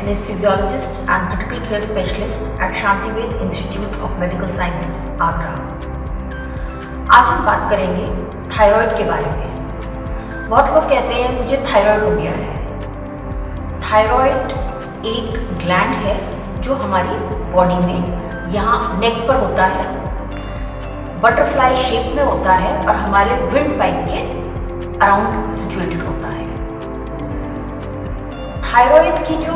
anesthesiologist and critical care specialist at Shantived Institute of Medical Sciences, Agra. आज हम बात करेंगे थायराइड के बारे में। बहुत लोग कहते हैं मुझे थायराइड हो गया है। थायराइड एक ग्लैंड है जो हमारी बॉडी में यहाँ नेक पर होता है, बटरफ्लाई शेप में होता है और हमारे विंड पाइप के अराउंड सिचुएटेड होता है। थायराइड की जो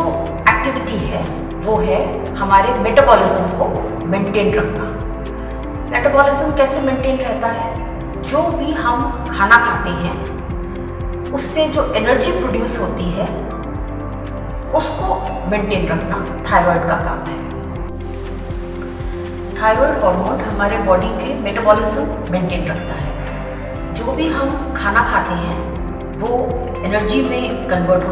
एक्टिविटी है वो है हमारे मेटाबॉलिज्म को मेंटेन रखना। मेटाबॉलिज्म कैसे मेंटेन रहता है? जो भी हम खाना खाते हैं उससे जो एनर्जी प्रोड्यूस होती है उसको मेंटेन रखना थायराइड का काम है। थायराइड हार्मोन हमारे बॉडी के मेटाबॉलिज्म मेंटेन रखता है। जो भी हम खाना खाते हैं वो एनर्जी में कन्वर्ट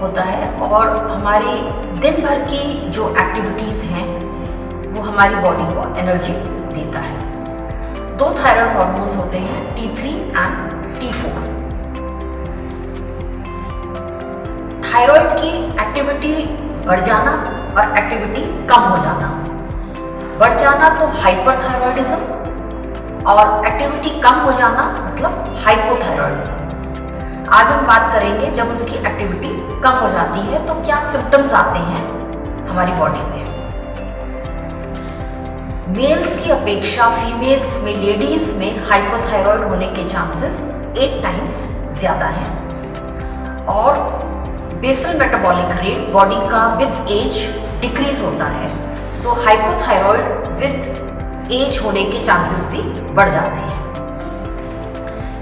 होता है और हमारी दिन भर की जो एक्टिविटीज़ हैं वो हमारी बॉडी को एनर्जी देता है। दो थायराइड हार्मोन्स होते हैं, T3 एंड T4। थायराइड की एक्टिविटी बढ़ जाना और एक्टिविटी कम हो जाना। बढ़ जाना तो हाइपरथायरॉयडिज्म और एक्टिविटी कम हो जाना मतलब हाइपोथायरॉयडिज्म। आज हम बात करेंगे जब उसकी एक्टिविटी कम हो जाती है तो क्या सिम्टम्स आते हैं हमारी बॉडी में। मेल्स की अपेक्षा फीमेल्स में, लेडीज में हाइपोथायरॉयड होने के चांसेस 8 टाइम्स ज़्यादा हैं और बेसल मेटाबॉलिक रेट बॉडी का विद एज डिक्रीज होता है। सो हाइपोथायरॉयड विद एज होने के चांसेस भी बढ़ जाते हैं।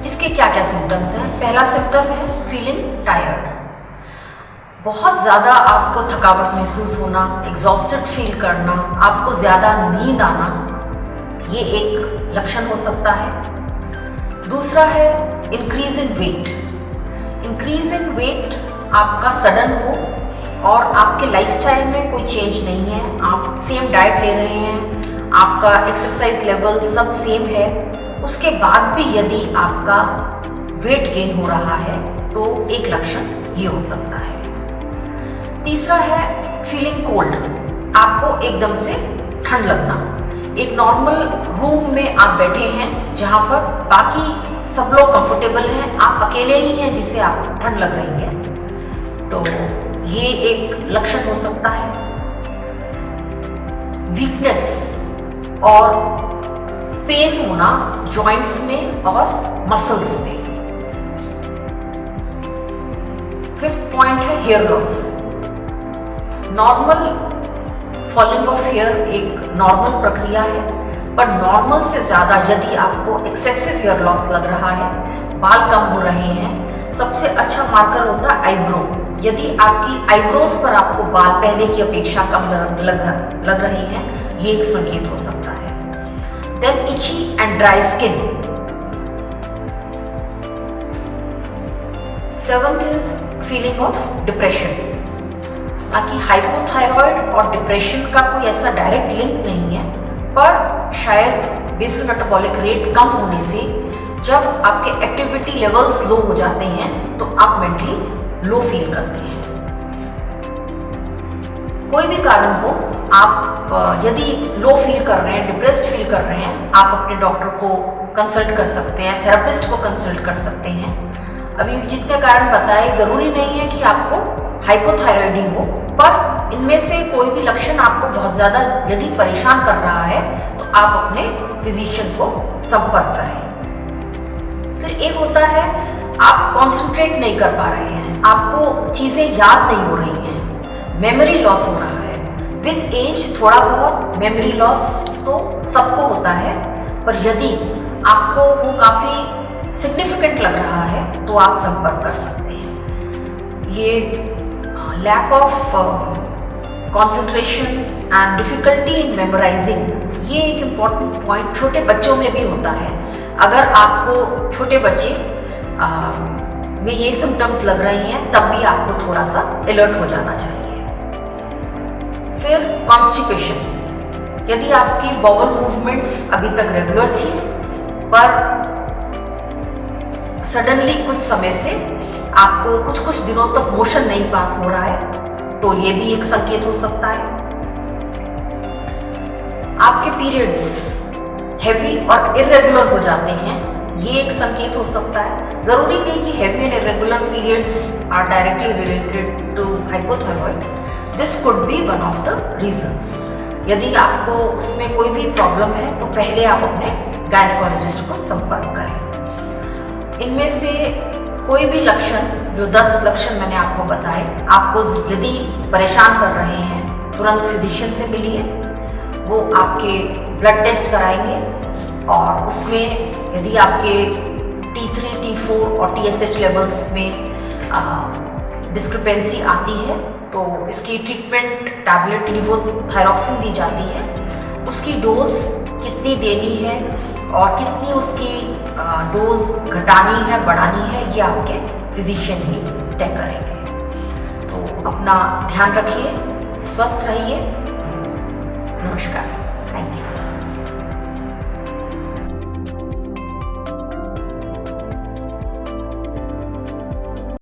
इसके क्या क्या सिम्टम्स हैं? पहला सिम्टम है फीलिंग टायर्ड। बहुत ज़्यादा आपको थकावट महसूस होना, एग्जॉस्टेड फील करना, आपको ज़्यादा नींद आना, ये एक लक्षण हो सकता है। दूसरा है increase in weight. Increase in weight आपका सडन हो और आपके लाइफस्टाइल में कोई चेंज नहीं है, आप सेम डाइट ले रहे हैं, आपका एक्सरसाइज लेवल सब सेम है, उसके बाद भी यदि आपका वेट गेन हो रहा है तो एक लक्षण ये हो सकता है। तीसरा है फीलिंग कोल्ड। आपको एकदम से ठंड लगना। एक नॉर्मल रूम में आप बैठे हैं जहाँ पर बाकी सब लोग कंफर्टेबल हैं, आप अकेले ही हैं जिसे आप ठंड लग रही है, तो ये एक लक्षण हो सकता है। वीकनेस और पेन होना जॉइंट्स में और मसल्स में। फिफ्थ पॉइंट है hair loss. Normal falling of hair एक नॉर्मल प्रक्रिया है, पर नॉर्मल से ज़्यादा यदि आपको एक्सेसिव हेयर लॉस लग रहा है, बाल कम हो रहे हैं, सबसे अच्छा मार्कर होता है आईब्रो। यदि आपकी आईब्रोज पर आपको बाल पहले की अपेक्षा कम लग रही हैं, ये एक संकेत हो सकता है। Then itchy and dry skin. Seventh is feeling of depression. बाकी हाइपोथायरॉयड और डिप्रेशन का कोई ऐसा डायरेक्ट लिंक नहीं है, पर शायद बेसल मेटाबॉलिक रेट कम होने से जब आपके एक्टिविटी लेवल्स लो हो जाते हैं तो आप मेंटली लो फील करते हैं। कोई भी कारण हो, आप यदि लो फील कर रहे हैं, डिप्रेस्ड फील कर रहे हैं, आप अपने डॉक्टर को कंसल्ट कर सकते हैं, थेरेपिस्ट को कंसल्ट कर सकते हैं। अभी जितने कारण बताए, ज़रूरी नहीं है कि आपको हाइपोथायरॉयडी हो, पर इनमें से कोई भी लक्षण आपको बहुत ज़्यादा यदि परेशान कर रहा है तो आप अपने फिजिशियन को संपर्क करें। फिर एक होता है आप कॉन्सेंट्रेट नहीं कर पा रहे हैं, आपको चीज़ें याद नहीं हो रही हैं, मेमोरी लॉस हो रहा है। विद एज थोड़ा बहुत मेमोरी लॉस तो सबको होता है, पर यदि आपको वो काफ़ी सिग्निफिकेंट लग रहा है तो आप संपर्क कर सकते हैं। ये lack of concentration and difficulty in memorising, ये एक इम्पॉर्टेंट पॉइंट छोटे बच्चों में भी होता है। अगर आपको छोटे बच्चे में ये सिम्टम्स लग रही हैं तब भी आपको थोड़ा सा अलर्ट हो जाना चाहिए। फिर कॉन्स्टिपेशन। यदि आपकी बाउल मूवमेंट्स अभी तक रेगुलर थी पर सडनली कुछ समय से आपको कुछ दिनों तक मोशन नहीं पास हो रहा है, तो ये भी एक संकेत हो सकता है। आपके पीरियड्स हैवी और इरेगुलर हो जाते हैं, ये एक संकेत हो सकता है। जरूरी नहीं कि heavy and irregular periods are directly related to hypothyroid, this could be one of the reasons. यदि आपको उसमें कोई भी प्रॉब्लम है तो पहले आप अपने गायनेकोलॉजिस्ट को संपर्क करें। इनमें से कोई भी लक्षण, जो 10 लक्षण मैंने आपको बताए, आपको यदि परेशान कर रहे हैं तुरंत फिजिशियन से मिलिए। वो आपके ब्लड टेस्ट कराएंगे और उसमें यदि आपके T3, T4 और TSH लेवल्स में डिस्क्रिपेंसी आती है तो इसकी ट्रीटमेंट टैबलेट लिवोथायरॉक्सिन दी जाती है। उसकी डोज कितनी देनी है और कितनी उसकी डोज घटानी है, बढ़ानी है, ये आपके फिजिशियन ही तय करेंगे। तो अपना ध्यान रखिए, स्वस्थ रहिए। नमस्कार।